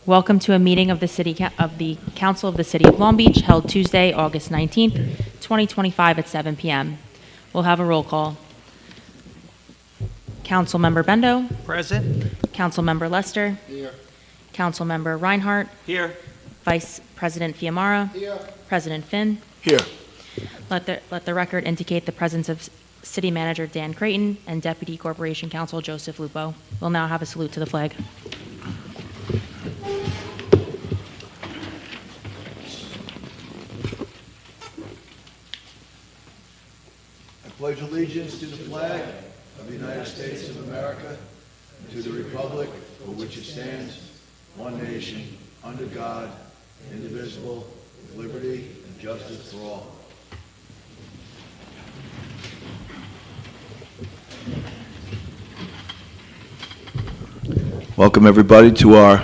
Welcome to a meeting of the Council of the City of Long Beach held Tuesday, August 19th, 2025 at 7 p.m. We'll have a roll call. Councilmember Bendo. Present. Councilmember Lester. Here. Councilmember Reinhardt. Here. Vice President Fiamara. Here. President Finn. Here. Let the record indicate the presence of City Manager Dan Creighton and Deputy Corporation Counsel Joseph Lupo. We'll now have a salute to the flag. I pledge allegiance to the flag of the United States of America and to the republic for which it stands, one nation, under God, indivisible, with liberty and justice for all. Welcome everybody to our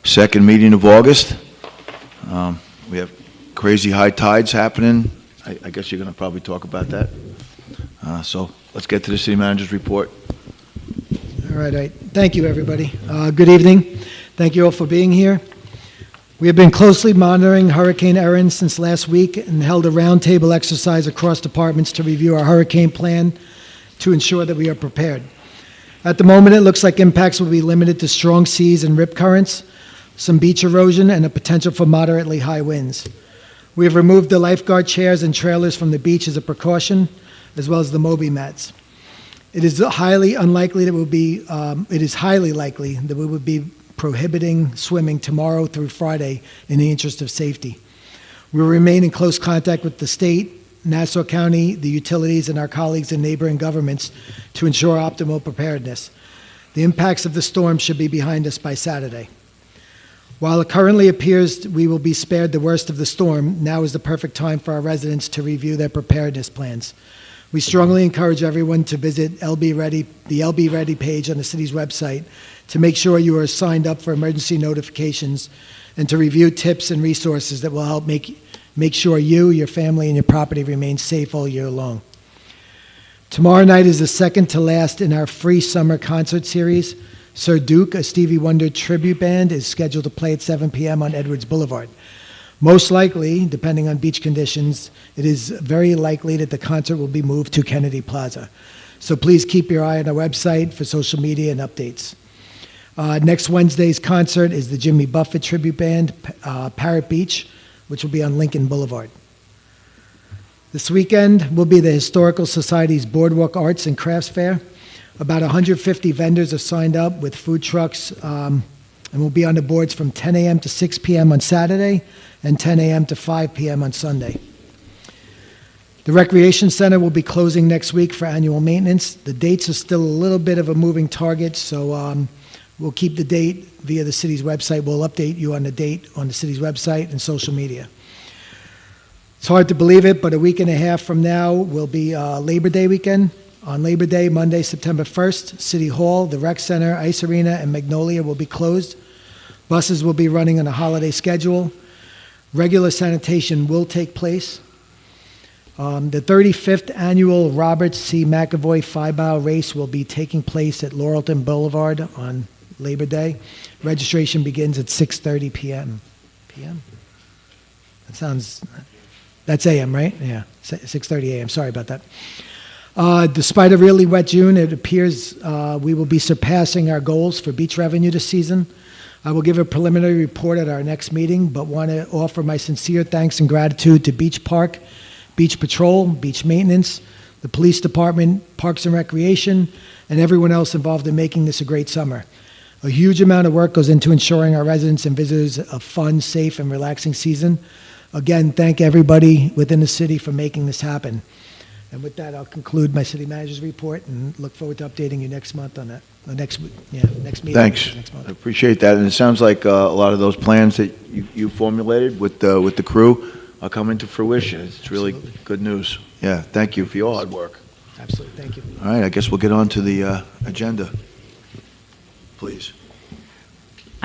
second meeting of August. We have crazy high tides happening. I guess you're going to probably talk about that. So let's get to the city manager's report. All right. Thank you, everybody. Good evening. Thank you all for being here. We have been closely monitoring Hurricane Erin since last week and held a roundtable exercise across departments to review our hurricane plan to ensure that we are prepared. At the moment, it looks like impacts will be limited to strong seas and rip currents, some beach erosion, and a potential for moderately high winds. We have removed the lifeguard chairs and trailers from the beach as a precaution, as well as the Moby mats. It is highly likely that we would be prohibiting swimming tomorrow through Friday in the interest of safety. We will remain in close contact with the state, Nassau County, the utilities, and our colleagues in neighboring governments to ensure optimal preparedness. The impacts of the storm should be behind us by Saturday. While it currently appears we will be spared the worst of the storm, now is the perfect time for our residents to review their preparedness plans. We strongly encourage everyone to visit the LB Ready page on the city's website to make sure you are signed up for emergency notifications and to review tips and resources that will help make sure you, your family, and your property remain safe all year long. Tomorrow night is the second to last in our free summer concert series. Sir Duke, a Stevie Wonder tribute band, is scheduled to play at 7 p.m. on Edwards Boulevard. Most likely, depending on beach conditions, it is very likely that the concert will be moved to Kennedy Plaza. So please keep your eye on our website for social media and updates. Next Wednesday's concert is the Jimmy Buffett tribute band, Parrot Beach, which will be on Lincoln Boulevard. This weekend will be the Historical Society's Boardwalk Arts and Crafts Fair. About 150 vendors are signed up with food trucks and will be on the boards from 10 a.m. to 6 p.m. on Saturday and 10 a.m. to 5 p.m. on Sunday. The Recreation Center will be closing next week for annual maintenance. The dates are still a little bit of a moving target, so we'll keep the date via the city's website. We'll update you on the date on the city's website and social media. It's hard to believe it, but a week and a half from now will be Labor Day weekend. On Labor Day, Monday, September 1st, City Hall, the Rec Center, Ice Arena, and Magnolia will be closed. Buses will be running on a holiday schedule. Regular sanitation will take place. The 35th annual Robert C. McAvoy 5-mile race will be taking place at Laurelton Boulevard on Labor Day. Registration begins at 6:30 p.m. That's a.m., right? Yeah, 6:30 a.m. Sorry about that. Despite a really wet June, it appears we will be surpassing our goals for beach revenue this season. I will give a preliminary report at our next meeting, but want to offer my sincere thanks and gratitude to Beach Park, Beach Patrol, Beach Maintenance, the Police Department, Parks and Recreation, and everyone else involved in making this a great summer. A huge amount of work goes into ensuring our residents and visitors a fun, safe, and relaxing season. Again, thank everybody within the city for making this happen. And with that, I'll conclude my city manager's report and look forward to updating you next month on that. Next meeting. Thanks. Next month. I appreciate that. And it sounds like a lot of those plans that you formulated with the crew are coming to fruition. It's really good news. Yeah, thank you for your hard work. Absolutely. Thank you. All right, I guess we'll get on to the agenda, please.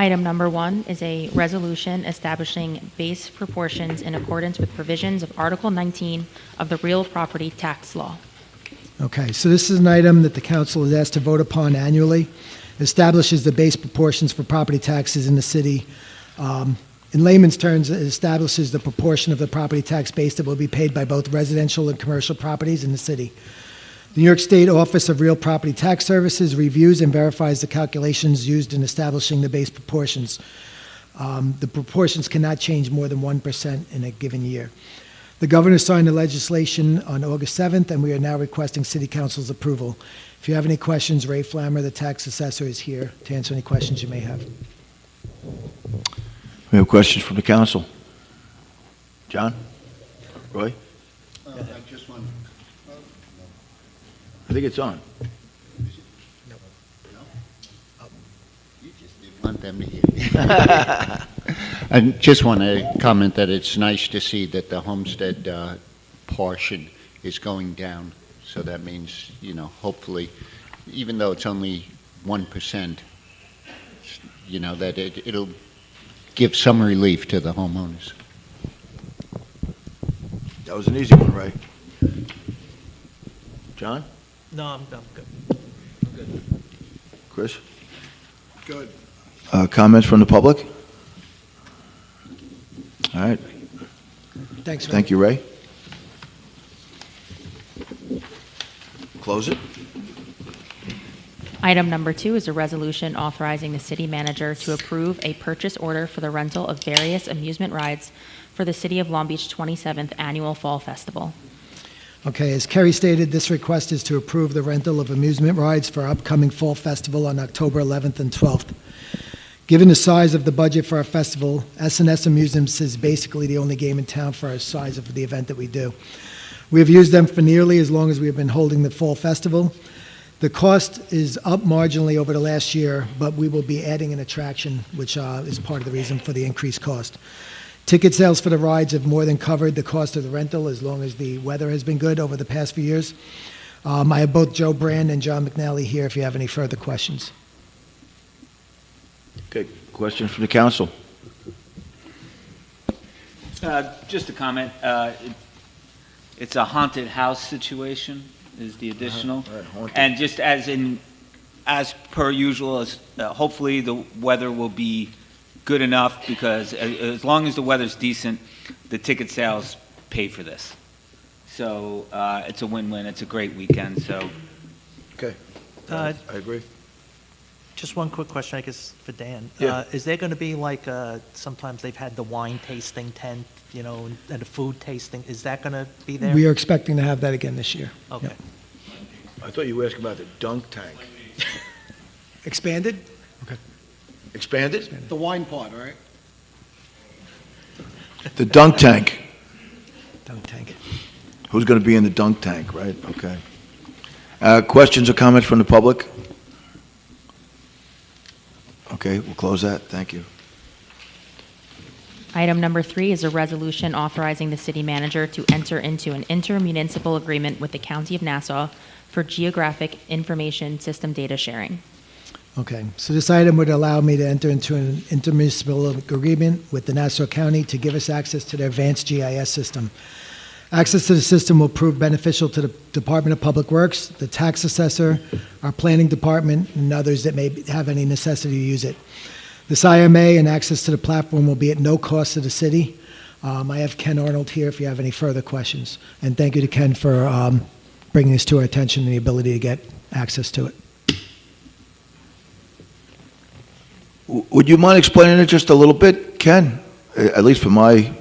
Item number 1 is a resolution establishing base proportions in accordance with provisions of Article 19 of the Real Property Tax Law. Okay, so this is an item that the council is asked to vote upon annually. It establishes the base proportions for property taxes in the city In layman's terms, it establishes the proportion of the property tax base that will be paid by both residential and commercial properties in the city. The New York State Office of Real Property Tax Services reviews and verifies the calculations used in establishing the base proportions. The proportions cannot change more than 1% in a given year. The governor signed the legislation on August 7th, and we are now requesting City Council's approval. If you have any questions, Ray Flammer, the tax assessor, is here to answer any questions you may have. We have questions from the council. John? Roy? I just want, I think it's on. you just didn't want them to hear. I just want to comment that it's nice to see that the homestead portion is going down. So that means, you know, hopefully, even though it's only 1%, you know, that it'll give some relief to the homeowners. That was an easy one, right? John? No, I'm good. Chris? Good. Comments from the public? All right. Thanks, Ray. Thank you, Ray. Close it. Item number 2 is a resolution authorizing the city manager to approve a purchase order for the rental of various amusement rides for the City of Long Beach 27th Annual Fall Festival. Okay, as Kerry stated, this request is to approve the rental of amusement rides for our upcoming Fall Festival on October 11th and 12th. Given the size of the budget for our festival, S&S Amusements is basically the only game in town for our size of the event that we do. We have used them for nearly as long as we have been holding the Fall Festival. The cost is up marginally over the last year, but we will be adding an attraction, which is part of the reason for the increased cost. Ticket sales for the rides have more than covered the cost of the rental as long as the weather has been good over the past few years. I have both Joe Brand and John McNally here if you have any further questions. Okay, questions from the council? Just a comment. It's a haunted house situation is the additional. Right, haunted. And just as per usual, hopefully the weather will be good enough because as long as the weather's decent, the ticket sales pay for this. So it's a win-win. It's a great weekend. So Okay. Uh, I agree. Just one quick question, I guess, for Dan. Yeah. Is there going to be like, sometimes they've had the wine tasting tent, you know, and the food tasting, is that going to be there? We are expecting to have that again this year. Okay. Yep. I thought you were asking about the dunk tank. Expanded? Okay. Expanded? The wine part, all right? The dunk tank. Dunk tank. Who's going to be in the dunk tank, right? Okay. Questions or comments from the public? Okay, we'll close that. Thank you. Item number 3 is a resolution authorizing the city manager to enter into an intermunicipal agreement with the County of Nassau for geographic information system data sharing. Okay, so this item would allow me to enter into an intermunicipal agreement with the Nassau County to give us access to their advanced GIS system. Access to the system will prove beneficial to the Department of Public Works, the tax assessor, our planning department, and others that may have any necessity to use it. This IMA and access to the platform will be at no cost to the city. I have Ken Arnold here if you have any further questions. And thank you to Ken for bringing this to our attention and the ability to get access to it. Would you mind explaining it just a little bit, Ken? At least for my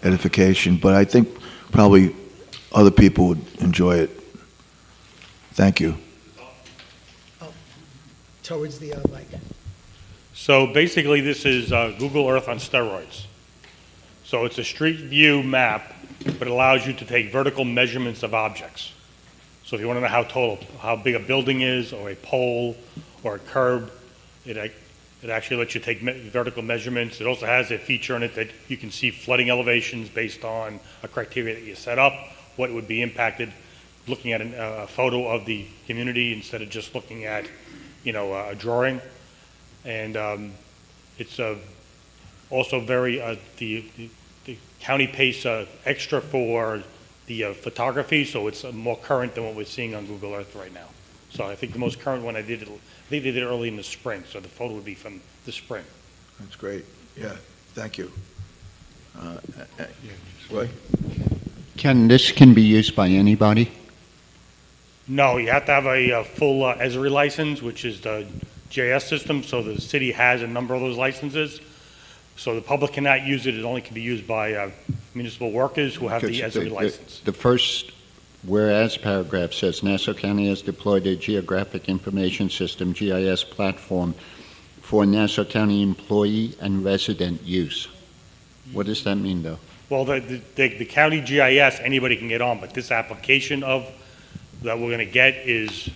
edification, but I think probably other people would enjoy it. Thank you. Towards the mic. So basically, this is Google Earth on steroids. So it's a street view map, but it allows you to take vertical measurements of objects. So if you want to know how tall, how big a building is, or a pole, or a curb, it actually lets you take vertical measurements. It also has a feature in it that you can see flooding elevations based on a criteria that you set up, what would be impacted, looking at a photo of the community instead of just looking at, a drawing. And it's also very, the county pays extra for the photography, so it's more current than what we're seeing on Google Earth right now. So I think the most current one I think they did it early in the spring, so the photo would be from the spring. That's great. Yeah, thank you. What? Ken, this can be used by anybody? No, you have to have a full Esri license, which is the GIS system, so the city has a number of those licenses. So the public cannot use it, it only can be used by municipal workers who have the Because Esri license. The first whereas paragraph says Nassau County has deployed a geographic information system, GIS platform, for Nassau County employee and resident use. What does that mean, though? Well, the county GIS, anybody can get on, but this application that we're gonna get is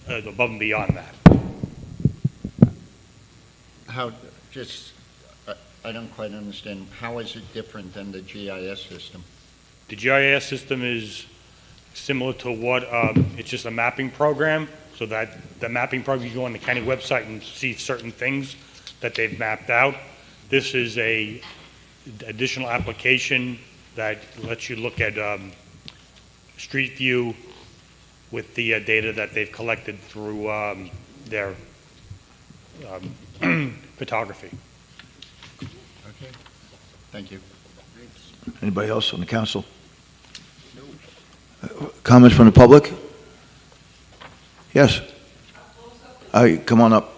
above and beyond that. How, I don't quite understand. How is it different than the GIS system? The GIS system is similar to what, it's just a mapping program, so that the mapping program, you go on the county website and see certain things that they've mapped out. This is a additional application that lets you look at Street View with the data that they've collected through their photography. Okay. Thank you. Anybody else on the council? Comments from the public? Yes. Come on up.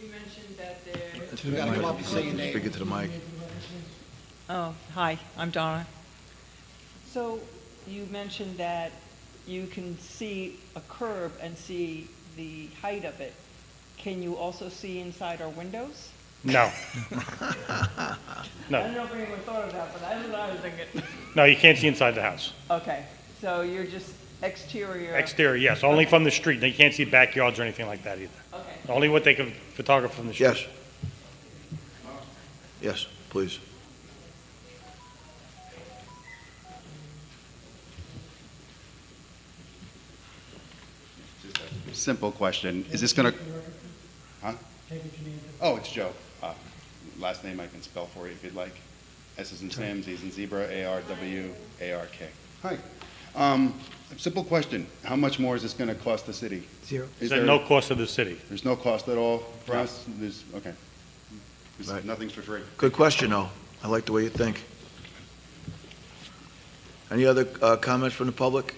You mentioned that there... Speak it to the mic. Oh, hi, I'm Donna. So you mentioned that you can see a curb and see the height of it. Can you also see inside our windows? No. I No, don't know if anyone thought of that, but that's what I was thinking. no, you can't see inside the house. Okay, so you're just exterior? Exterior, yes, only from the street. They can't see backyards or anything like that either. Okay. Only what they can photograph from the street. Yes. Yes, please. Simple question. Is this going to... Huh? Oh, it's Joe. Last name I can spell for you if you'd like. S is in Sam, Z is in zebra, A-R-W-A-R-K. Hi. Simple question. How much more is this going to cost the city? Zero. Is there no cost to the city? There's no cost at all for No. us? Okay. Right. Nothing's for free. Good question, though. I like the way you think. Any other comments from the public?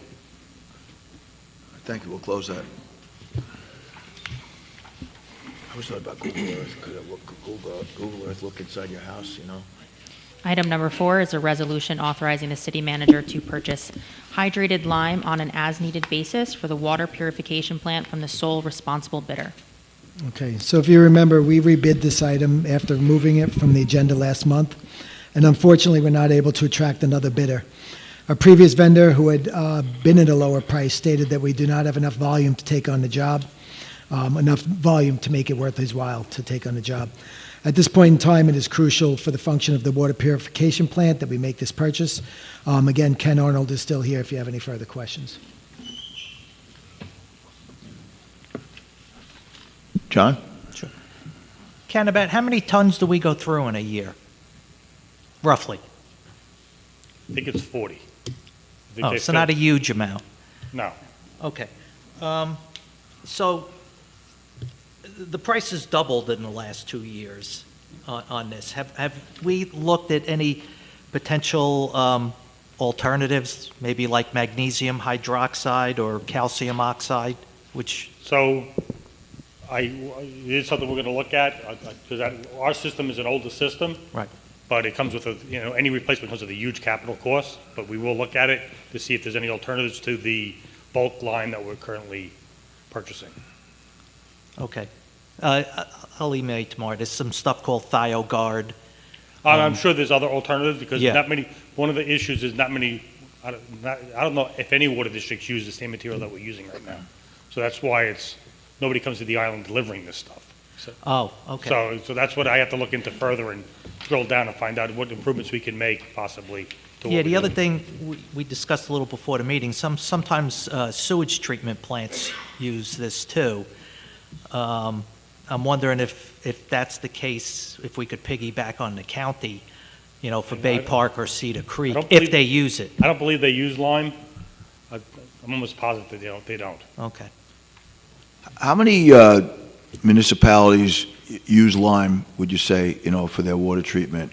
Thank you. We'll close that. I always thought about Google Earth. Could it look Google Earth look inside your house, you know? Item number 4 is a resolution authorizing the city manager to purchase hydrated lime on an as-needed basis for the water purification plant from the sole responsible bidder. Okay, so if you remember, we rebid this item after moving it from the agenda last month, and unfortunately, we're not able to attract another bidder. Our previous vendor, who had been at a lower price, stated that we do not have enough volume to take on the job, enough volume to make it worth his while to take on the job. At this point in time, it is crucial for the function of the water purification plant that we make this purchase. Again, Ken Arnold is still here if you have any further questions. John? Sure. Ken, about how many tons do we go through in a year? Roughly? I think it's 40. I think Oh, they so not a said- huge amount. No. Okay. So the price has doubled in the last 2 years on this. Have we looked at any potential alternatives, maybe like magnesium hydroxide or calcium oxide, which, So it is something we're going to look at, because our system is an older system. Right. But it comes with any replacement comes with a huge capital cost, but we will look at it to see if there's any alternatives to the bulk line that we're currently purchasing. okay. I'll email you tomorrow. There's some stuff called ThioGuard. I'm sure there's other alternatives, because Yeah. one of the issues is not many, I don't know if any water districts use the same material that we're using right now. So that's why nobody comes to the island delivering this stuff. Oh, okay. So that's what I have to look into further and drill down and find out what improvements we can make possibly. To Yeah, what the we're other doing. thing we discussed a little before the meeting, sometimes sewage treatment plants use this too. I'm wondering if that's the case, if we could piggyback on the county, for Bay Park or Cedar Creek, don't if believe- they use it. I don't believe they use lime. I'm almost positive they don't. Okay. How many municipalities use lime, would you say, for their water treatment?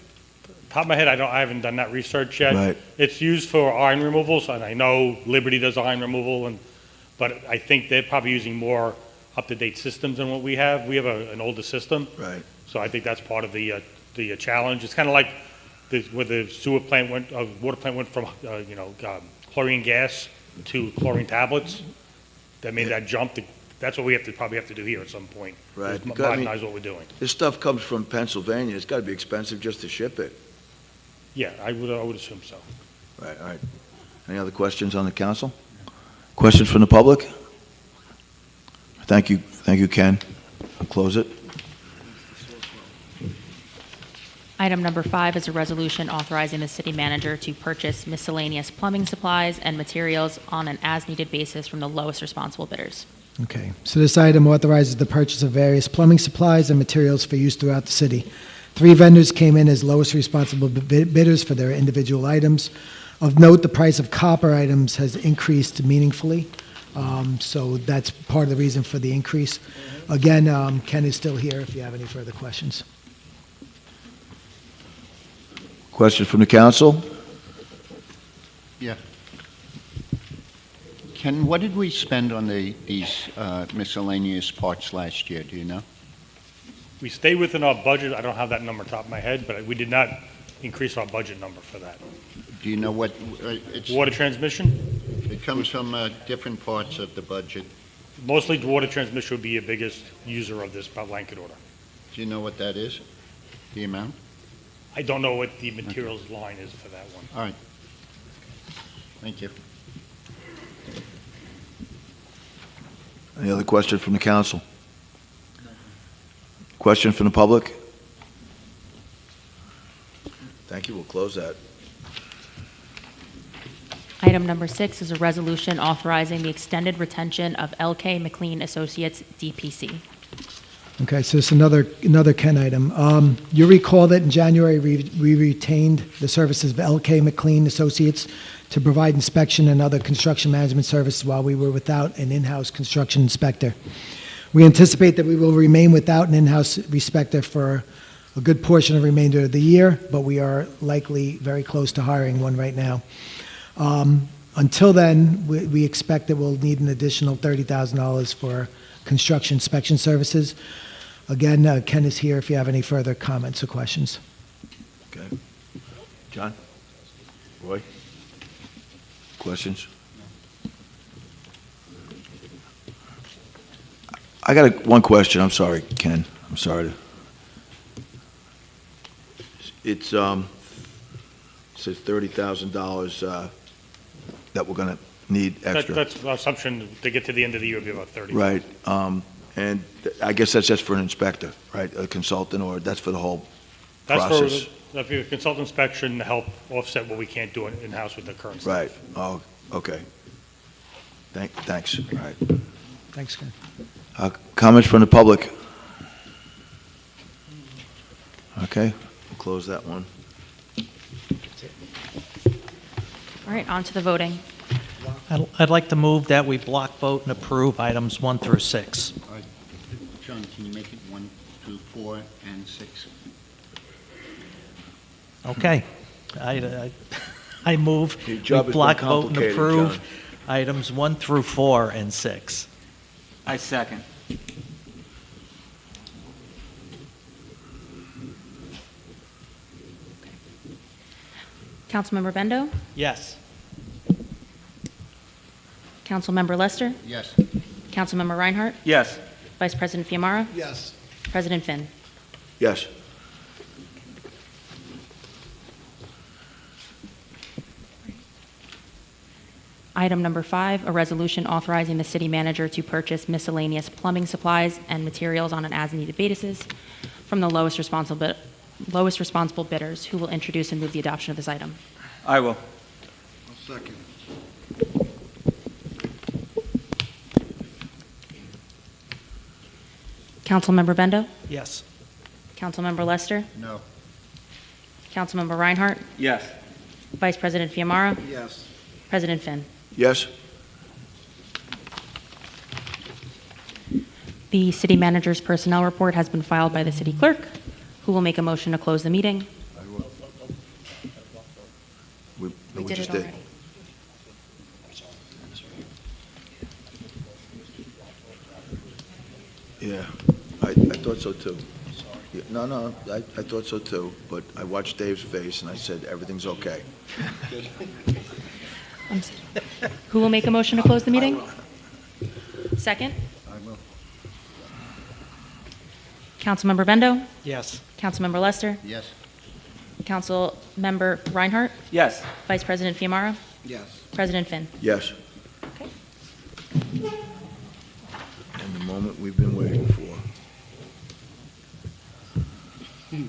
Top of my head, I haven't done that research yet. Right. It's used for iron removal, so, and I know Liberty does iron removal, but I think they're probably using more up-to-date systems than what we have. We have an older system. Right. So I think that's part of the challenge. It's kind of like where the sewer plant water plant went from, chlorine gas to chlorine tablets. That made that jump. That's what we probably have to do here at some point. Right. Is Because, I mean, modernize what we're doing. This stuff comes from Pennsylvania. It's got to be expensive just to ship it. Yeah, I would assume so. Right, all right. Any other questions on the council? Questions from the public? Thank you, Ken. I'll close it. Item number 5 is a resolution authorizing the city manager to purchase miscellaneous plumbing supplies and materials on an as-needed basis from the lowest responsible bidders. Okay, so this item authorizes the purchase of various plumbing supplies and materials for use throughout the city. 3 vendors came in as lowest responsible bidders for their individual items. Of note, the price of copper items has increased meaningfully, so that's part of the reason for the increase. Again, Ken is still here if you have any further questions. Question from the council? Yeah. Ken, what did we spend on these miscellaneous parts last year, do you know? We stay within our budget. I don't have that number top of my head, but we did not increase our budget number for that. Do you know what, Water transmission, it comes from different parts of the budget. mostly water transmission would be your biggest user of this blanket order. Do you know what that is, the amount? I don't know what the materials line is for that one. All right. Thank you. Any other question from the council? Question from the public? Thank you, we'll close that. Item number 6 is a resolution authorizing the extended retention of L.K. McLean Associates, DPC. Okay, so it's another Ken item. You recall that in January, we retained the services of L.K. McLean Associates to provide inspection and other construction management services while we were without an in-house construction inspector. We anticipate that we will remain without an in-house inspector for a good portion of the remainder of the year, but we are likely very close to hiring one right now. Until then, we expect that we'll need an additional $30,000 for construction inspection services. Again, Ken is here if you have any further comments or questions. Okay. John? Roy? Questions? I got one question. I'm sorry, Ken. I'm sorry. It says $30,000 that we're going to need extra. That's our assumption to get to the end of the year would be about 30. Right. And I guess that's just for an inspector, right? A consultant, or that's for the whole process? That's for the consultant inspection to help offset what we can't do in-house with the current staff. Right. Oh, okay. Thanks. All right. Thanks, Ken. Comments from the public? Okay, we'll close that one. All right, on to the voting. I'd like to move that we block vote and approve items 1 through 6. All right. John, can you make it 1 through 4 and 6? Okay. I move Your we job has been block vote and complicated, approve John. items 1 through 4 and 6. I second. Councilmember Bendo? Yes. Councilmember Lester? Yes. Councilmember Reinhardt? Yes. Vice President Fiamara? Yes. President Finn? Yes. Item number 5, a resolution authorizing the city manager to purchase miscellaneous plumbing supplies and materials on an as-needed basis from the lowest responsible bidders. Who will introduce and move the adoption of this item? I will. I'll second. Councilmember Bendo? Yes. Councilmember Lester? No. Councilmember Reinhardt? Yes. Vice President Fiamara? Yes. President Finn? Yes. The city manager's personnel report has been filed by the city clerk, who will make a motion to close the meeting. We We did just it already. Yeah, I thought so too. Yeah, no, I thought so too, but I watched Dave's face and I said, everything's okay. Who will make a motion to close the meeting? Second? I will. Councilmember Bendo? Yes. Councilmember Lester? Yes. Councilmember Reinhardt? Yes. Vice President Fiamara? Yes. President Finn? Yes. Okay. And the moment we've been waiting for. You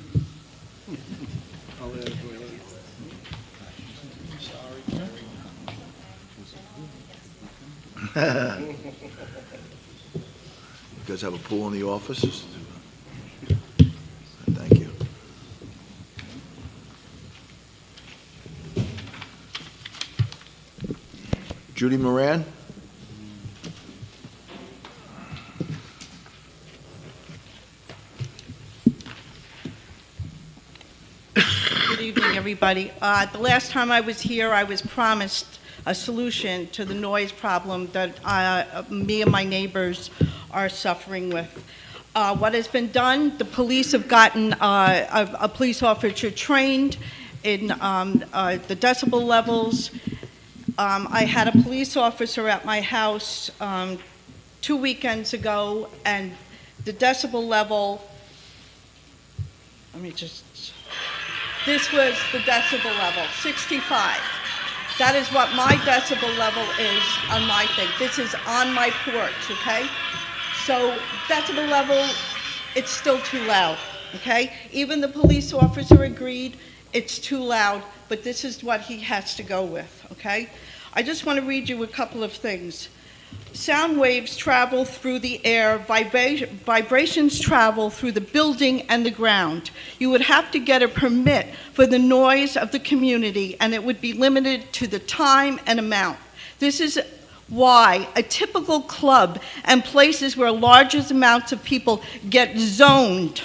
guys have a pool in the office? Thank you. Judy Moran? Good evening, everybody. The last time I was here, I was promised a solution to the noise problem that me and my neighbors are suffering with. What has been done, the police have gotten a police officer trained in the decibel levels. I had a police officer at my house 2 weekends ago, and the decibel level, this was the decibel level, 65. That is what my decibel level is on my thing. This is on my porch, okay? So decibel level, it's still too loud, okay? Even the police officer agreed it's too loud, but this is what he has to go with, okay? I just want to read you a couple of things. Sound waves travel through the air, vibrations travel through the building and the ground. You would have to get a permit for the noise of the community, and it would be limited to the time and amount. This is why a typical club and places where largest amounts of people get zoned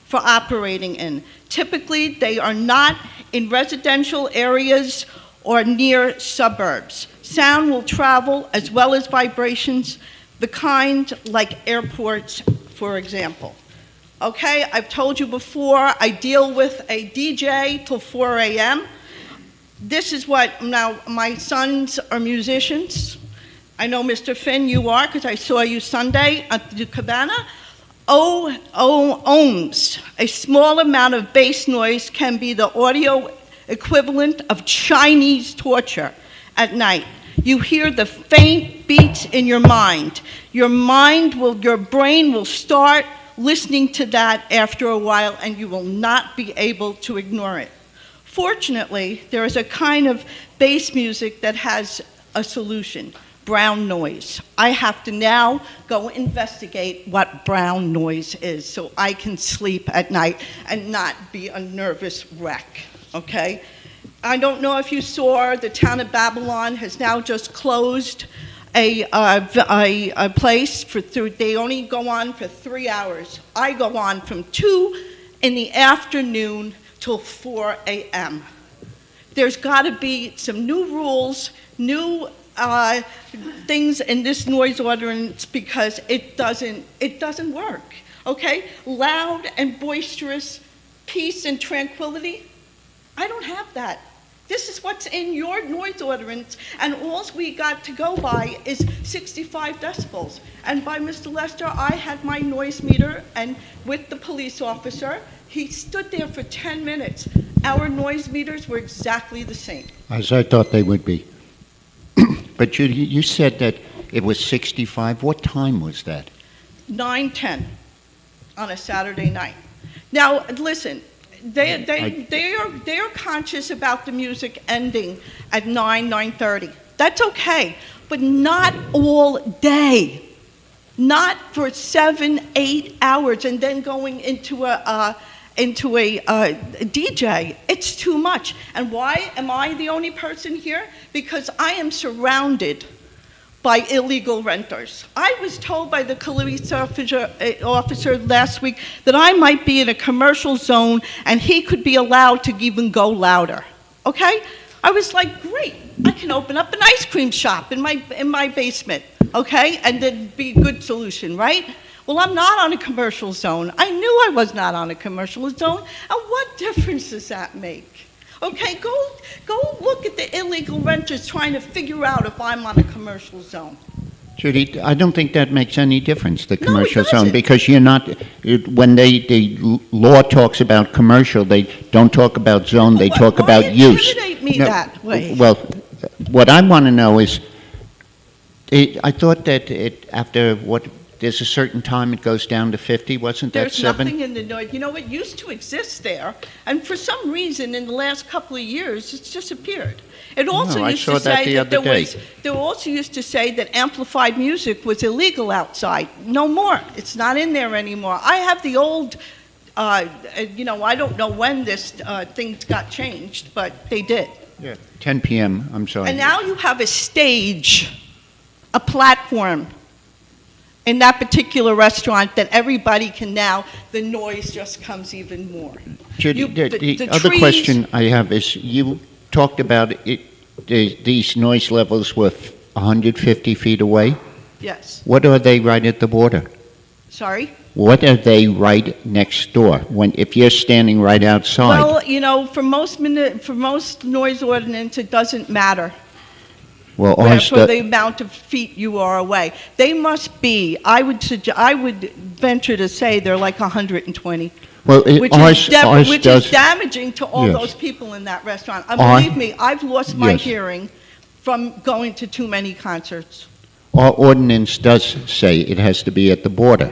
for operating in. Typically, they are not in residential areas or near suburbs. Sound will travel as well as vibrations, the kind like airports, for example. Okay, I've told you before, I deal with a DJ till 4 a.m. This is what, now my sons are musicians. I know Mr. Finn, you are, because I saw you Sunday at the Cabana. Ohms, a small amount of bass noise can be the audio equivalent of Chinese torture at night. You hear the faint beats in your mind. Your brain will start listening to that after a while, and you will not be able to ignore it. Fortunately, there is a kind of bass music that has a solution: brown noise. I have to now go investigate what brown noise is so I can sleep at night and not be a nervous wreck, okay? I don't know if you saw, the town of Babylon has now just closed a place they only go on for 3 hours. I go on from 2 in the afternoon till 4 a.m. There's got to be some new rules, new things in this noise ordinance, because it doesn't work, okay? Loud and boisterous, peace and tranquility, I don't have that. This is what's in your noise ordinance, and all we got to go by is 65 decibels. And by Mr. Lester, I had my noise meter, and with the police officer, he stood there for 10 minutes. Our noise meters were exactly the same. As I thought they would be. But Judy, you said that it was 65. What time was that? 9:10 on a Saturday night. Now, listen, they are conscious about the music ending at 9:30. That's okay, but not all day. Not for 7-8 hours and then going into a DJ. It's too much. And why am I the only person here? Because I am surrounded by illegal renters. I was told by the police officer last week that I might be in a commercial zone and he could be allowed to even go louder, okay? I was like, great, I can open up an ice cream shop in my basement, okay? And it'd be a good solution, right? Well, I'm not on a commercial zone. I knew I was not on a commercial zone, and what difference does that make? Okay, go look at the illegal renters trying to figure out if I'm on a commercial zone. Judy, I don't think that makes any difference, the No, it commercial zone, doesn't. because you're not, when the law talks about commercial, they don't talk about zone, they talk about use. Why intimidate me No, that way? Well, what I want to know is, I thought that after there's a certain time it goes down to 50, wasn't that There's 7? nothing in the noise. You know, it used to exist there, and for some reason, in the last couple of years, it's disappeared. It also I used saw to that say the that other day. they also used to say that amplified music was illegal outside. No more. It's not in there anymore. I have the old, you know, I don't know when this thing got changed, but they did. Yeah, 10 p.m., I'm sorry. And now you have a stage, a platform in that particular restaurant that everybody can now, the noise just comes even more. Judy, You- the other trees- question I have is, you talked about these noise levels were 150 feet away. Yes, What are they right at the border? sorry? What are they right next door, if you're standing right outside? Well, you know, for most noise ordinance, it doesn't matter Well, for the amount of feet you are away. They must be, I would venture to say they're like 120. well, Which ours is does, damaging to all Yes. those people in that restaurant. Our- Believe me, I've lost my Yes. hearing from going to too many concerts. our ordinance does say it has to be at the border.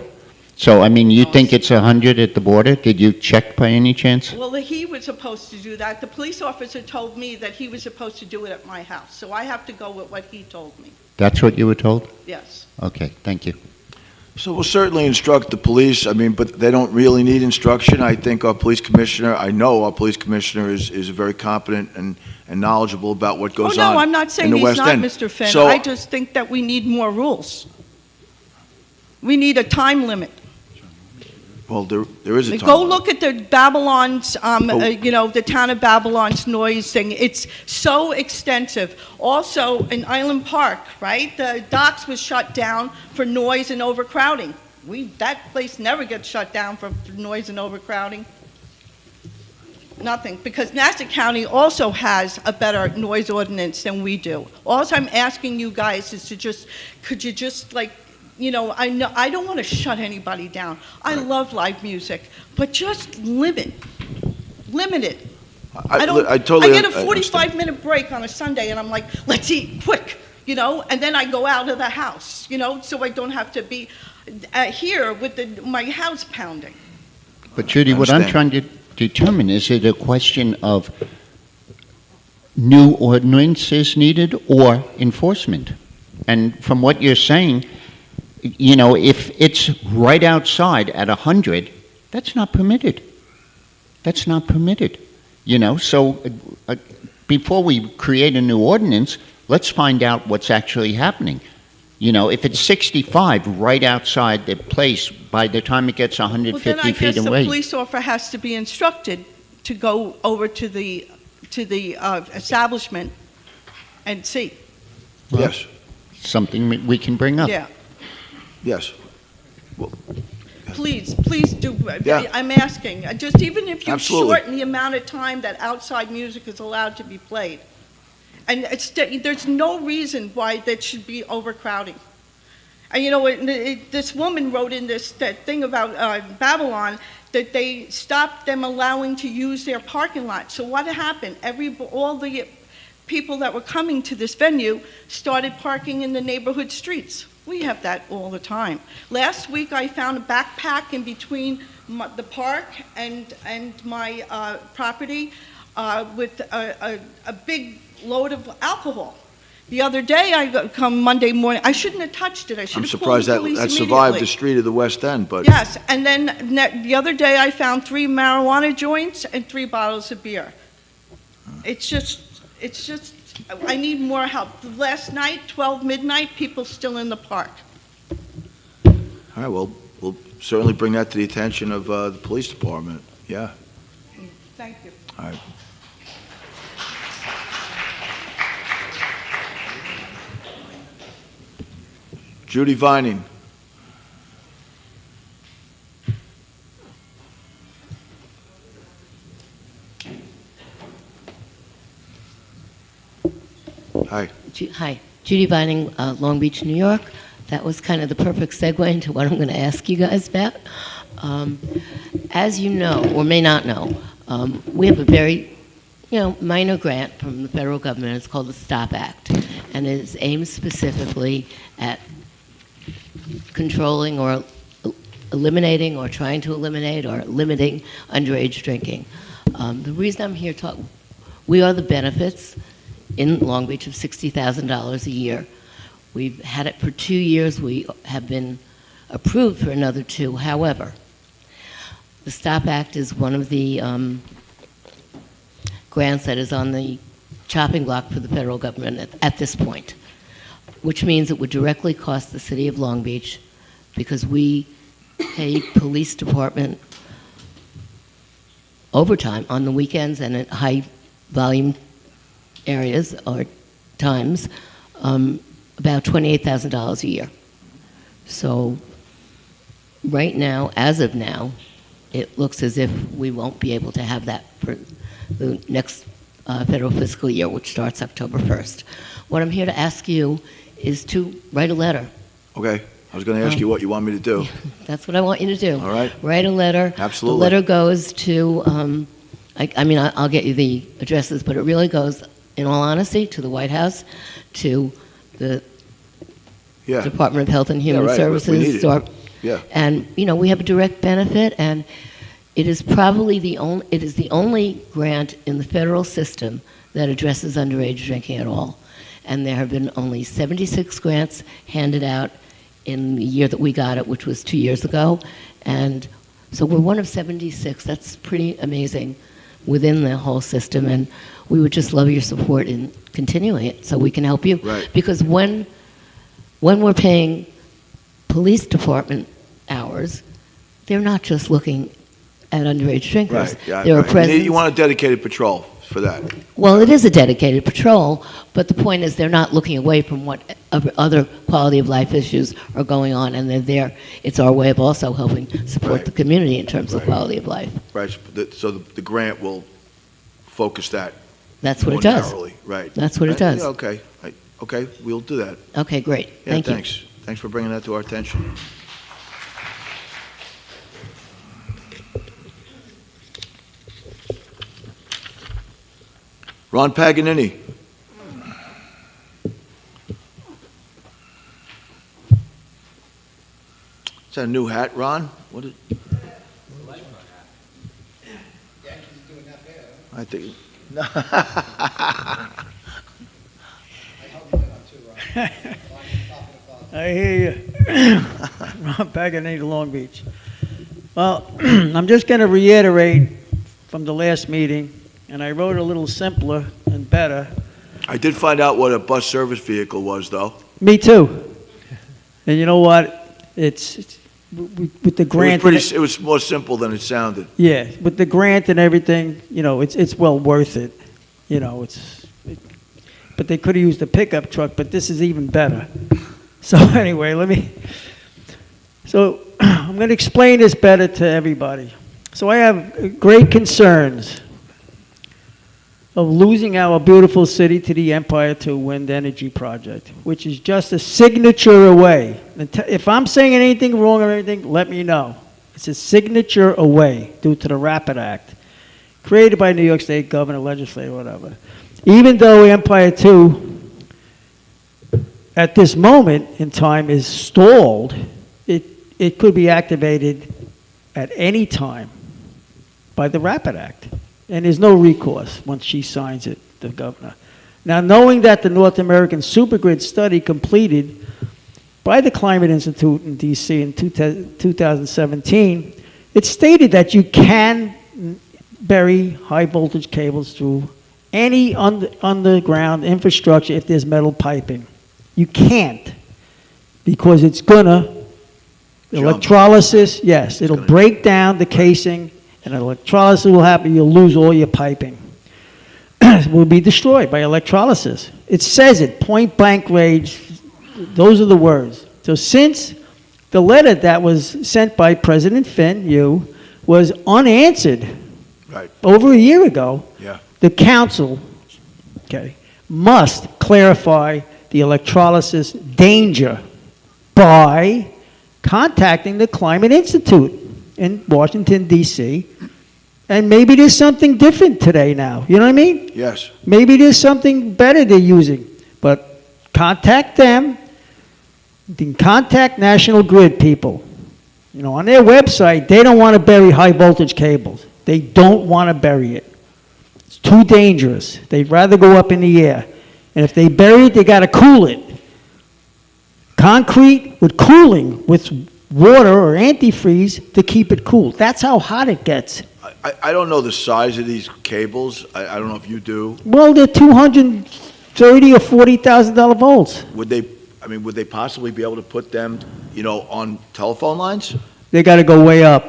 So, I mean, you think it's 100 at the border? Did you check by any chance? Well, he was supposed to do that. The police officer told me that he was supposed to do it at my house, so I have to go with what he told me. That's what you were told? Yes. Okay, thank you. So we'll certainly instruct the police, I mean, but they don't really need instruction. I think our police commissioner, I know our police commissioner is very competent and knowledgeable about what Oh, goes on no, I'm not in saying the he's West not, End. Mr. Finn. So- I just think that we need more rules. We need a time limit. Well, there is a time. Go look at the Babylon's, Oh. you know, the town of Babylon's noise thing. It's so extensive. Also, in Island Park, right, the docks was shut down for noise and overcrowding. That place never gets shut down for noise and overcrowding. Nothing, because Nassau County also has a better noise ordinance than we do. All I'm asking you guys is could you just like, you know, I don't want to shut anybody down. I love live music, but just limit it. I totally get a understand. 45-minute break on a Sunday, and I'm like, let's eat quick, you know, and then I go out of the house, you know, so I don't have to be here with my house pounding. But Judy, what I'm Understand. trying to determine, is it a question of new ordinances needed or enforcement? And from what you're saying, you know, if it's right outside at 100, that's not permitted. That's not permitted, you know? So before we create a new ordinance, let's find out what's actually happening. You know, if it's 65 right outside the place, by the time it gets Well, 150 then I guess feet the away. police officer has to be instructed to go over to the establishment and see. Yes, Something we can bring up. Yeah, yes. please do. Yeah. I'm asking, just even if you Absolutely. shorten the amount of time that outside music is allowed to be played. And there's no reason why that should be overcrowding. And you know, this woman wrote in that thing about Babylon that they stopped them allowing to use their parking lot. So what happened? All the people that were coming to this venue started parking in the neighborhood streets. We have that all the time. Last week I found a backpack in between the park and my property with a big load of alcohol. The other day, come Monday morning, I shouldn't have touched it. I should I'm have called surprised the that police that survived the immediately. street of the West End, but Yes, and then the other day I found 3 marijuana joints and 3 bottles of beer. It's just I need more help. Last night, 12 midnight, people still in the park. All right, well, we'll certainly bring that to the attention of the police department. Yeah, Thank you. all right. Judy Vining. Hi. Hi, Judy Vining, Long Beach, New York. That was kind of the perfect segue into what I'm going to ask you guys about. As you know, or may not know, we have a very, minor grant from the federal government. It's called the STOP Act, and it is aimed specifically at controlling or eliminating or trying to eliminate or limiting underage drinking. The reason I'm here talking, we are the benefits in Long Beach of $60,000 a year. We've had it for 2 years. We have been approved for another 2. However, the STOP Act is one of the grants that is on the chopping block for the federal government at this point, which means it would directly cost the city of Long Beach because we pay police department overtime on the weekends and at high volume areas or times, about $28,000 a year. So right now, as of now, it looks as if we won't be able to have that for the next federal fiscal year, which starts October 1st. What I'm here to ask you is to write a letter. Okay, I was going to ask you what you want me to do. That's what I want you to do. All right. Write a letter. Absolutely. The letter goes to, I'll get you the addresses, but it really goes, in all honesty, to the White House, to the Yeah. Department of Health and Human Yeah, right. We need Services. it. Yeah. And, we have a direct benefit, and it is probably the only grant in the federal system that addresses underage drinking at all. And there have been only 76 grants handed out in the year that we got it, which was 2 years ago. And so we're one of 76. That's pretty amazing within the whole system. And we would just love your support in continuing it so we can help you. Right. Because when we're paying police department hours, they're not just looking at underage drinkers. Right, yeah. There are right. presence. You want a dedicated patrol for that. Well, it is a dedicated patrol, but the point is they're not looking away from what other quality of life issues are going on, and they're there. It's our way of also helping support Right. the community in terms of Right. quality of life. Right, so the grant will focus that That's what more it does. narrowly. Right. That's what it does. Yeah, okay. Okay, we'll do that. Okay, great. Yeah, Thank you. thanks. Thanks for bringing that to our attention. Ron Paganini. Is that a new hat, Ron? What is? I think. I hear you. Ron Paganini, Long Beach. Well, I'm just going to reiterate from the last meeting, and I wrote a little simpler and better. I did find out what a bus service vehicle was, though. Me too. And you know what? It's with the grant. It was more simple than it sounded. Yeah, with the grant and everything, it's well worth it. But they could have used a pickup truck, but this is even better. So anyway, I'm going to explain this better to everybody. So I have great concerns of losing our beautiful city to the Empire 2 Wind Energy Project, which is just a signature away. If I'm saying anything wrong or anything, let me know. It's a signature away due to the RAPID Act, created by New York State governor, legislature, whatever. Even though Empire 2, at this moment in time, is stalled, it could be activated at any time by the RAPID Act. And there's no recourse once she signs it, the governor. Now, knowing that the North American Supergrid study completed by the Climate Institute in D.C. in 2017, it stated that you can bury high voltage cables through any underground infrastructure if there's metal piping. You can't, because it's gonna, electrolysis, yes, it'll break down the casing, and electrolysis will happen, you'll lose all your piping. Will be destroyed by electrolysis. It says it, point blank range, those are the words. So since the letter that was sent by President Finn, was unanswered Right. over a year ago, Yeah. the council, must clarify the electrolysis danger by contacting the Climate Institute in Washington, D.C., and maybe there's something different today now. You know what I mean? Yes. Maybe there's something better they're using. But contact them. You can contact National Grid people. You know, on their website, they don't want to bury high voltage cables. They don't want to bury it. It's too dangerous. They'd rather go up in the air. And if they bury it, they got to cool it. Concrete with cooling, with water or antifreeze to keep it cool. That's how hot it gets. I don't know the size of these cables. I don't know if you do. Well, they're $230,000 or $40,000 volts. Would they possibly be able to put them, on telephone lines? They got to go way up.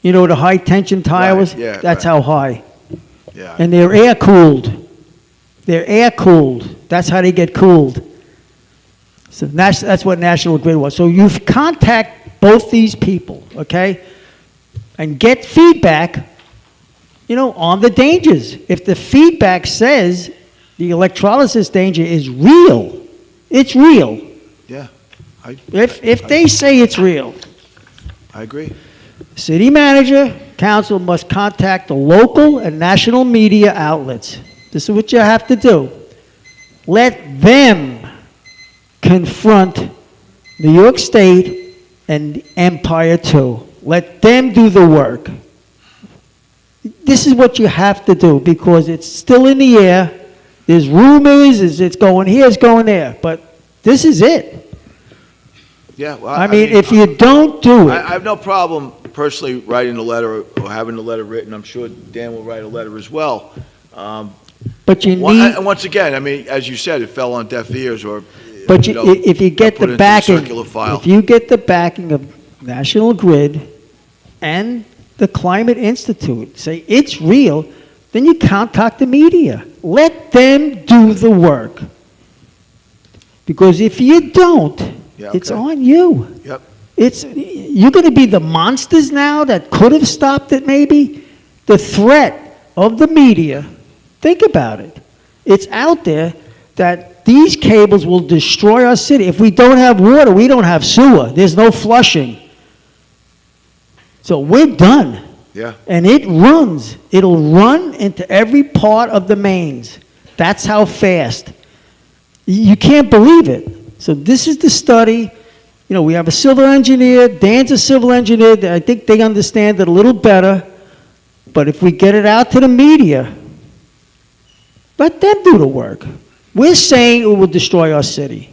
You know the high tension towers? yeah, That's right. how high. Yeah. And they're air cooled. They're air cooled. That's how they get cooled. So that's what National Grid was. So you contact both these people, okay? And get feedback, on the dangers. If the feedback says the electrolysis danger is real, it's real. Yeah. If they say it's real, I agree. city manager, council must contact the local and national media outlets. This is what you have to do. Let them confront New York State and Empire 2. Let them do the work. This is what you have to do because it's still in the air. There's rumors, it's going here, it's going there. But this is it. Yeah. Well, I mean, if you don't do it. I have no problem personally writing a letter or having the letter written. I'm sure Dan will write a letter as well. But you need. And once again, I mean, as you said, it fell on deaf ears or. But if you get put it the into backing, circular file. if you get the backing of National Grid and the Climate Institute, say it's real, then you contact the media. Let them do the work. Because if you don't, it's on you. Yep. You're going to be the monsters now that could have stopped it maybe. The threat of the media, think about it. It's out there that these cables will destroy our city. If we don't have water, we don't have sewer. There's no flushing. So we're done. Yeah. And it runs. It'll run into every part of the mains. That's how fast. You can't believe it. So this is the study. We have a civil engineer. Dan's a civil engineer. I think they understand it a little better. But if we get it out to the media, let them do the work. We're saying it will destroy our city.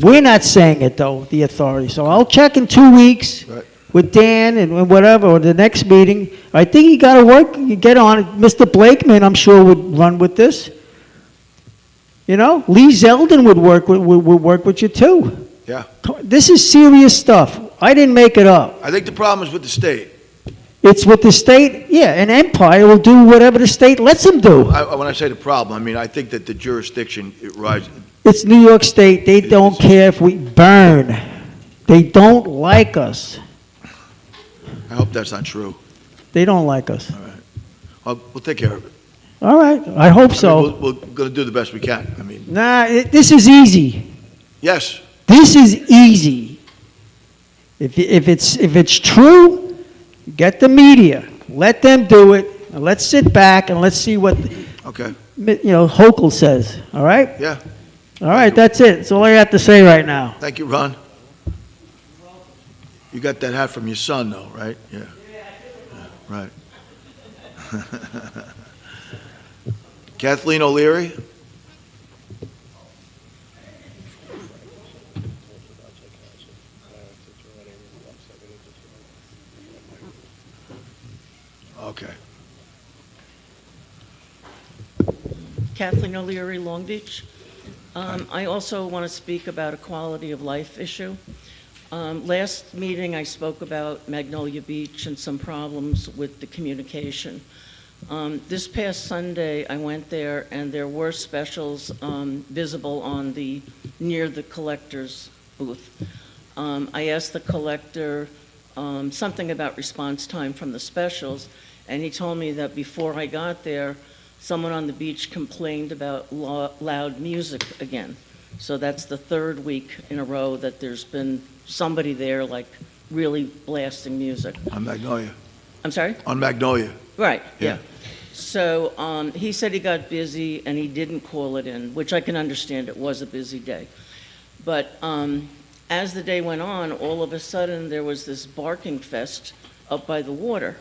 We're not saying it, though, the authority. So I'll check in 2 weeks with Dan and whatever, or the next meeting. I think you got to work, you get on it. Mr. Blakeman, I'm sure, would run with this. Lee Zeldin would work with you, too. Yeah. This is serious stuff. I didn't make it up. I think the problem is with the state. It's with the state, and Empire will do whatever the state lets them do. When I say the problem, I mean, I think that the jurisdiction, it rises. It's New York State. They don't care if we burn. They don't like us. I hope that's not true. They don't like us. All right. Well, we'll take care of it. All right. I hope so. We're going to do the best we can. I mean. Nah, this is easy. Yes. This is easy. If it's true, get the media. Let them do it. And let's sit back and let's see what Hochul says. All right? Yeah. All right, that's it. That's all I have to say right now. Thank you, Ron. You got that hat from your son, though, right? Yeah. Right. Kathleen O'Leary. Okay. Kathleen O'Leary, Long Beach. I also want to speak about a quality of life issue. Last meeting, I spoke about Magnolia Beach and some problems with the communication. This past Sunday, I went there, and there were specials visible on near the collector's booth. I asked the collector something about response time from the specials, and he told me that before I got there, someone on the beach complained about loud music again. So that's the third week in a row that there's been somebody there, like, really blasting music. On Magnolia. I'm sorry? On Magnolia. Right, Yeah. yeah. So he said he got busy and he didn't call it in, which I can understand. It was a busy day. But as the day went on, all of a sudden there was this barking fest up by the water.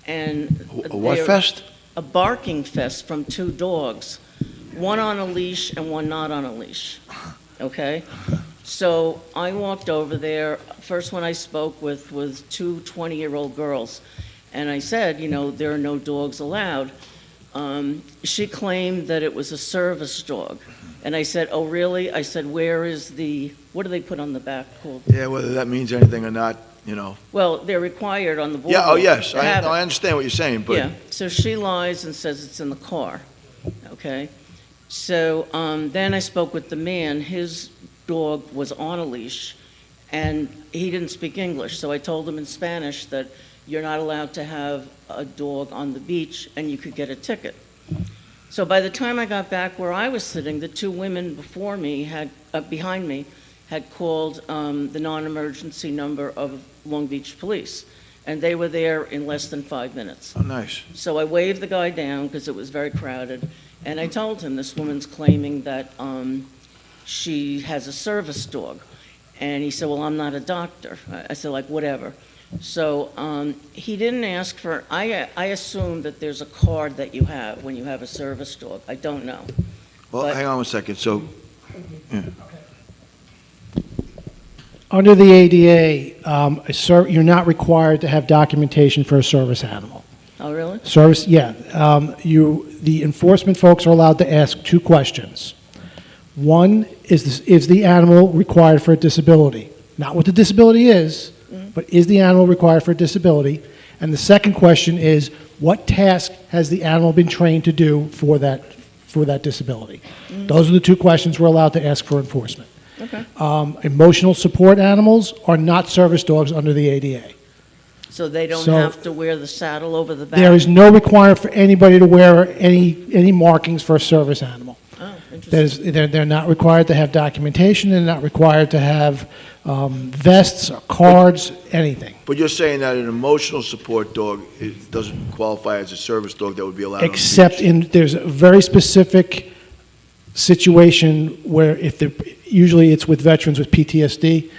And A what fest? A barking fest from two dogs, one on a leash and one not on a leash. Okay? So I walked over there. First one I spoke with was two 20-year-old girls. And I said, you know, there are no dogs allowed. She claimed that it was a service dog. And I said, oh, really? I said, where is what do they put on the back called? Yeah, whether that means anything or not, you know. Well, they're required on the board. Yeah, oh, yes, to have it. I understand what you're saying, but. Yeah, so she lies and says it's in the car, okay? So then I spoke with the man. His dog was on a leash, and he didn't speak English. So I told him in Spanish that you're not allowed to have a dog on the beach, and you could get a ticket. So by the time I got back where I was sitting, the two women before me behind me had called the non-emergency number of Long Beach Police, and they were there in less than 5 minutes. Oh, nice. So I waved the guy down because it was very crowded, and I told him this woman's claiming that she has a service dog. And he said, well, I'm not a doctor. I said, like, whatever. So he didn't ask for, I assume that there's a card that you have when you have a service dog. I don't know. Well, hang on one second, so, yeah. Under the ADA, you're not required to have documentation for a service animal. Oh, really? Service, yeah. The enforcement folks are allowed to ask two questions. One, is the animal required for a disability? Not what the disability is, but is the animal required for a disability? And the second question is, what task has the animal been trained to do for that disability? Those are the two questions we're allowed to ask for enforcement. Okay. Emotional support animals are not service dogs under the ADA. So they don't So- have to wear the saddle over the back? There is no requirement for anybody to wear any markings for a service animal. Oh, interesting. They're not required to have documentation, they're not required to have vests, or cards, anything. But you're saying that an emotional support dog, it doesn't qualify as a service dog that would be allowed on the Except beach? there's a very specific situation where usually it's with veterans with PTSD,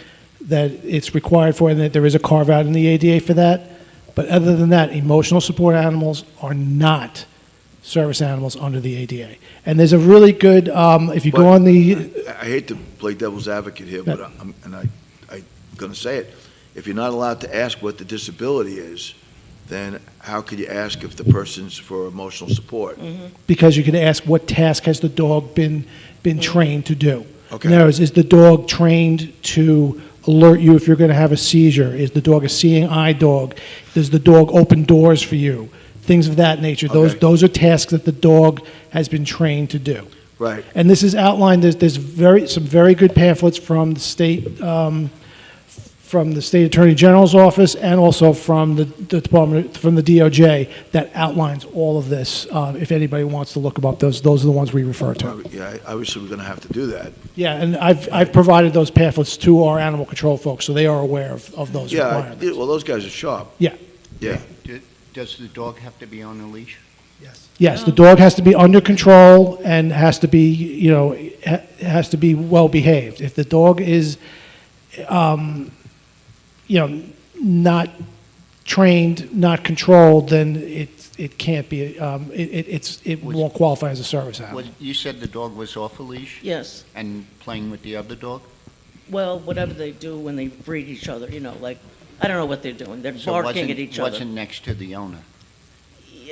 that it's required for, and that there is a carve-out in the ADA for that. But other than that, emotional support animals are not service animals under the ADA. And there's a really good, if you go on the... I hate to play devil's advocate here, but I'm going to say it. If you're not allowed to ask what the disability is, then how could you ask if the person's for emotional support? Because you can ask, what task has the dog been trained to do? Okay. In other words, is the dog trained to alert you if you're going to have a seizure? Is the dog a seeing eye dog? Does the dog open doors for you? Things of that nature. Okay. Those are tasks that the dog has been trained to do. Right. And this is outlined. There's some very good pamphlets from the state Attorney General's office, and also from the Department, from the DOJ, that outlines all of this. If anybody wants to look them up, those are the ones we refer to. Yeah, obviously we're going to have to do that. Yeah, and I've provided those pamphlets to our animal control folks, so they are aware of those Yeah, requirements. well, those guys are sharp. Yeah. Yeah. Does the dog have to be on a leash? Yes, the dog has to be under control and has to be, has to be well behaved. If the dog is, not trained, not controlled, then it can't be. It won't qualify as a service animal. You said the dog was off a leash? Yes. And playing with the other dog? Well, whatever they do when they breed each other, like, I don't know what they're doing. They're barking at each other. Wasn't next to the owner?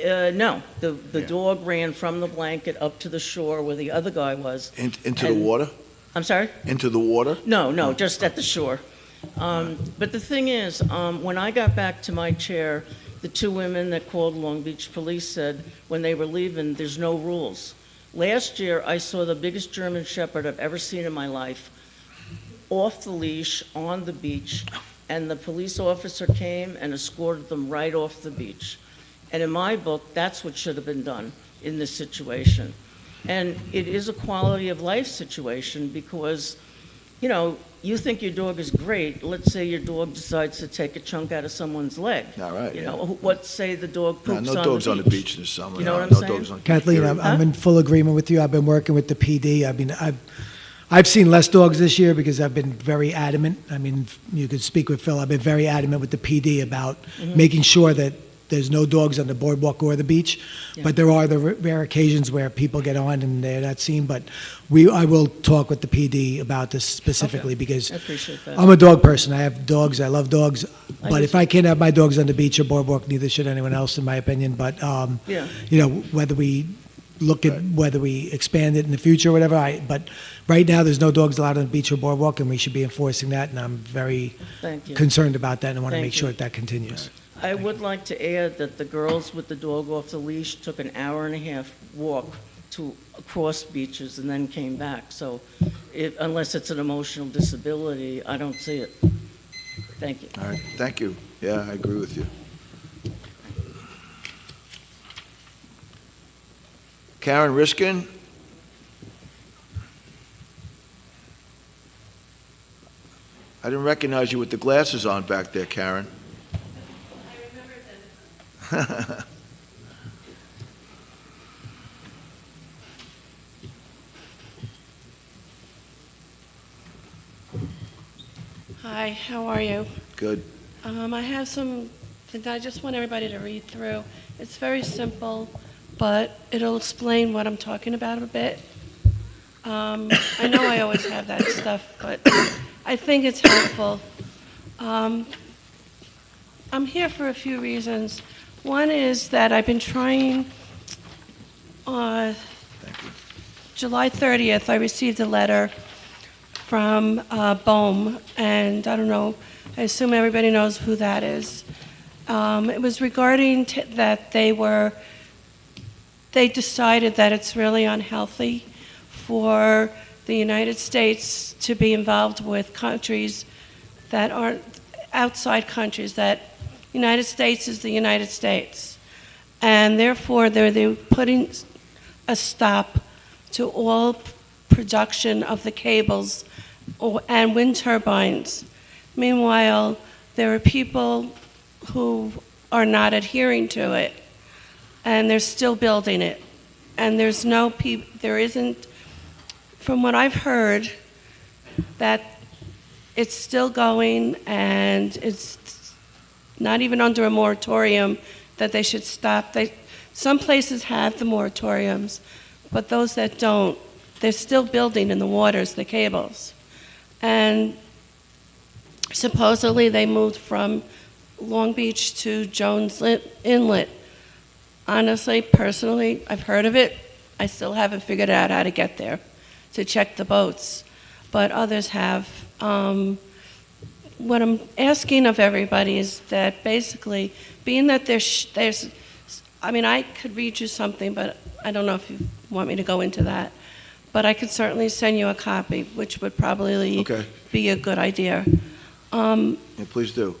No, the Yeah. dog ran from the blanket up to the shore where the other guy was. Into the And- water? I'm sorry? Into the water? No, just at the shore. But the thing is, when I got back to my chair, the two women that called Long Beach Police said when they were leaving, there's no rules. Last year, I saw the biggest German Shepherd I've ever seen in my life off the leash on the beach, and the police officer came and escorted them right off the beach. And in my book, that's what should have been done in this situation. And it is a quality of life situation because, you know, you think your dog is great. Let's say your dog decides to take a chunk out of someone's leg. All right, You yeah. know, what say the dog No, poops no dogs on the beach in the summer. You know no, what I'm no saying? dogs on Kathleen, period. I'm in full agreement with you. I've been working with the PD. I mean, I've seen less dogs this year because I've been very adamant. I mean, you could speak with Phil. I've been very adamant with the PD about making sure that there's no dogs on the boardwalk or the beach. Yeah. But there are the rare occasions where people get on and they're not seen. But I will talk with the PD about this specifically because I appreciate that. I'm a dog person. I have dogs. I love dogs. I But do if I can't have my dogs on the beach or boardwalk, neither should anyone else, in my opinion. But, Yeah. you know, whether we look at whether we expand it in the future or whatever, but right now, there's no dogs allowed on the beach or boardwalk, and we should be enforcing that, and I'm very Thank you. concerned about that, and I want to Thank make sure you. that that continues. I would like to add that the girls with the dog off the leash took an hour and a half walk to across beaches and then came back. So unless it's an emotional disability, I don't see it. Thank you. All right, thank you. Yeah, I agree with you. Karen Riskin? I didn't recognize you with the glasses on back there, Karen. I remember them. Hi, how are you? Good. I have some that I just want everybody to read through. It's very simple, but it'll explain what I'm talking about a bit. I know I always have that stuff, but I think it's helpful. I'm here for a few reasons. One is that I've been trying, July 30th, I received a letter from BOEM, and I don't know, I assume everybody knows who that is. It was regarding that they decided that it's really unhealthy for the United States to be involved with countries that aren't outside countries, that United States is the United States. And therefore, they're putting a stop to all production of the cables and wind turbines. Meanwhile, there are people who are not adhering to it, and they're still building it. And there isn't, from what I've heard, that it's still going, and it's not even under a moratorium that they should stop. Some places have the moratoriums, but those that don't, they're still building in the waters, the cables. And supposedly they moved from Long Beach to Jones Inlet. Honestly, personally, I've heard of it. I still haven't figured out how to get there to check the boats, but others have. What I'm asking of everybody is that basically, being that there's, I mean, I could read you something, but I don't know if you want me to go into that. But I could certainly send you a copy, which would probably be a good idea. Yeah, please do.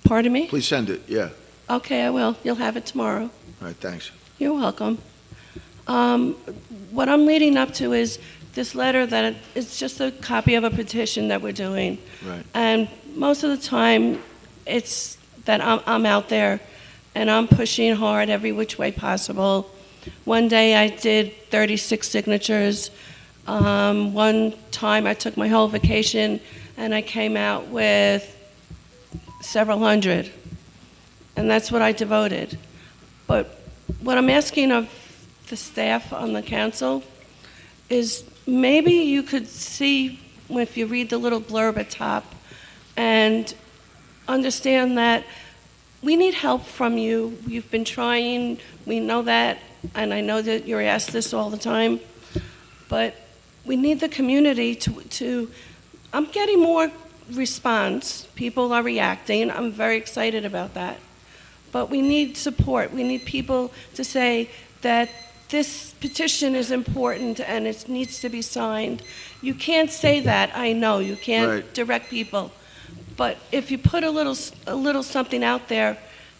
Pardon me? Please send it, yeah. Okay, I will. You'll have it tomorrow. All right, thanks. You're welcome. What I'm leading up to is this letter that it's just a copy of a petition that we're doing. Right. And most of the time, it's that I'm out there and I'm pushing hard every which way possible. One day I did 36 signatures. One time I took my whole vacation and I came out with several hundred. And that's what I devoted. But what I'm asking of the staff on the council is maybe you could see, if you read the little blurb at top, and understand that we need help from you. You've been trying, we know that, and I know that you're asked this all the time, but we need the community to I'm getting more response. People are reacting. I'm very excited about that. But we need support. We need people to say that this petition is important and it needs to be signed. You can't say that, I know. You can't Right. direct people. But if you put a little something out there,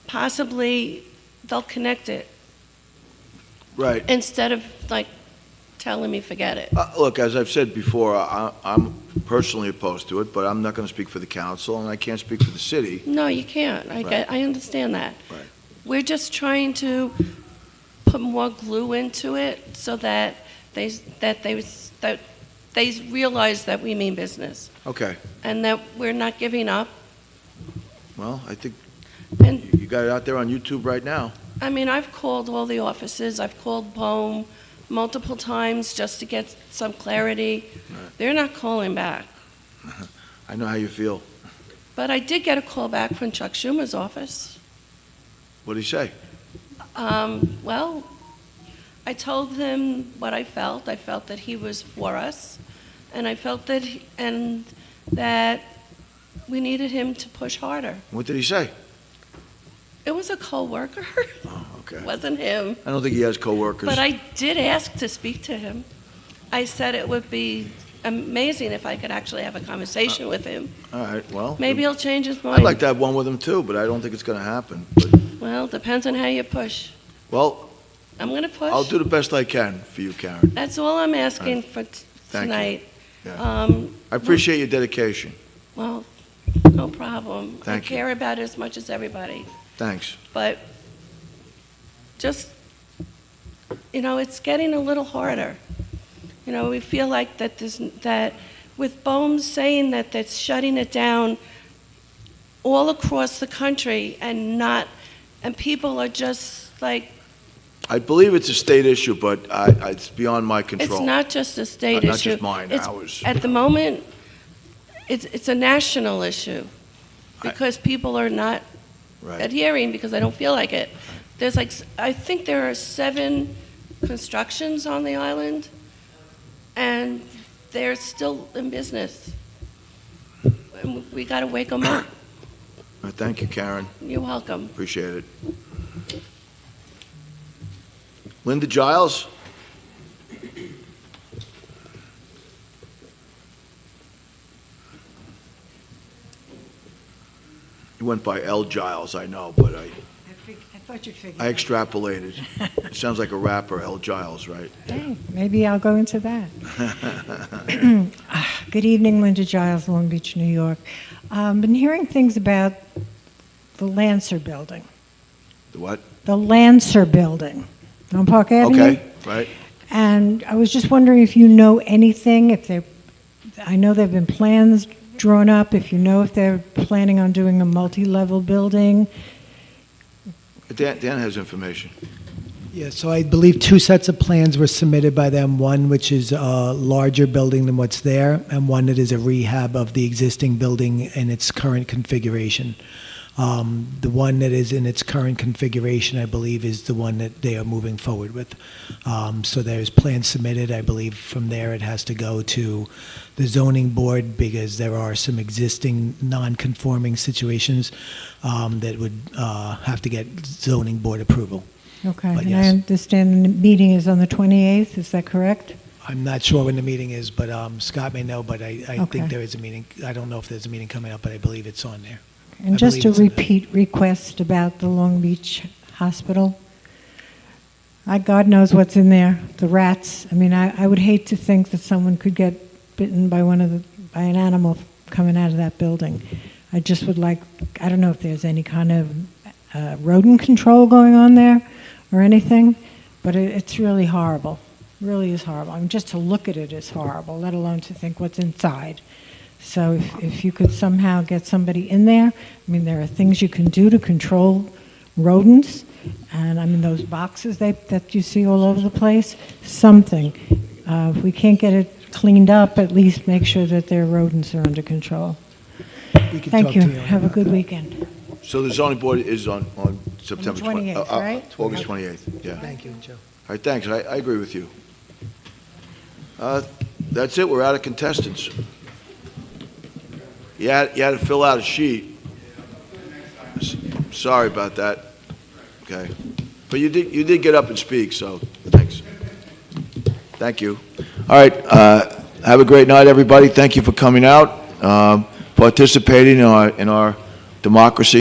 possibly they'll connect it Right. instead of like telling me forget it. Look, as I've said before, I'm personally opposed to it, but I'm not going to speak for the council, and I can't speak for the city. No, you can't. I understand that. Right. We're just trying to put more glue into it so that they realize that we mean business Okay. and that we're not giving up. Well, I think And you got it out there on YouTube right now. I mean, I've called all the offices. I've called BOEM multiple times just to get some clarity. Right. They're not calling back. I know how you feel. But I did get a call back from Chuck Schumer's office. What did he say? Well, I told him what I felt. I felt that he was for us, and I felt that that we needed him to push harder. What did he say? It was a coworker. Oh, okay. It wasn't him. I don't think he has coworkers. But I did ask to speak to him. I said it would be amazing if I could actually have a conversation with him. All right, well. Maybe he'll change his mind. I'd like to have one with him too, but I don't think it's going to happen. Well, depends on how you push. Well, I'm going to push. I'll do the best I can for you, Karen. That's all I'm asking for Thank you. tonight. Yeah. I appreciate your dedication. Well, no problem. Thank I care about it as much as everybody. Thanks. But just, it's getting a little harder. We feel like that with BOEM saying that that's shutting it down all across the country and people are just like, I believe it's a state issue, but it's beyond my control. it's not just a state issue. Not just mine, It's- ours. At the moment, it's a national issue because people are not adhering because they don't feel like it. There's I think there are 7 constructions on the island, and they're still in business. And we got to wake them up. Thank you, Karen. You're welcome. Appreciate it. Linda Giles? You went by L. Giles, I know, but I thought you'd figure I extrapolated. It sounds like a rapper, L. Giles, right? Hey, maybe I'll go into that. Good evening, Linda Giles, Long Beach, New York. Been hearing things about the Lancer building. The what? The Lancer building on Park Avenue. Okay, right. And I was just wondering if you know anything, I know there have been plans drawn up, if you know if they're planning on doing a multi-level building. Dan has information. Yeah, so I believe 2 sets of plans were submitted by them, one which is a larger building than what's there, and one that is a rehab of the existing building in its current configuration. The one that is in its current configuration, I believe, is the one that they are moving forward with. So there's plans submitted. I believe from there it has to go to the zoning board because there are some existing non-conforming situations that would have to get zoning board approval. Okay, But and yes. I understand the meeting is on the 28th, is that correct? I'm not sure when the meeting is, but Scott may know, but I Okay. think there is a meeting. I don't know if there's a meeting coming up, but I believe it's on there. And I just believe a it's in there. repeat request about the Long Beach Hospital. God knows what's in there, the rats. I mean, I would hate to think that someone could get bitten by by an animal coming out of that building. I just would like, I don't know if there's any kind of rodent control going on there or anything, but it's really horrible. Really is horrible. I mean, just to look at it is horrible, let alone to think what's inside. So if you could somehow get somebody in there, I mean, there are things you can do to control rodents, and I mean, those boxes that you see all over the place, something. If we can't get it cleaned up, at least make sure that their rodents are under control. We can Thank talk you. to you. Have a good weekend. So the zoning board is on September 28th, right? August 28th, yeah. Thank you, Joe. All right, thanks, I agree with you. That's it, we're out of contestants. You had to fill out a sheet. Sorry about that. Okay. But you did get up and speak, so thanks. Thank you. All right, have a great night, everybody. Thank you for coming out, participating in our democracy.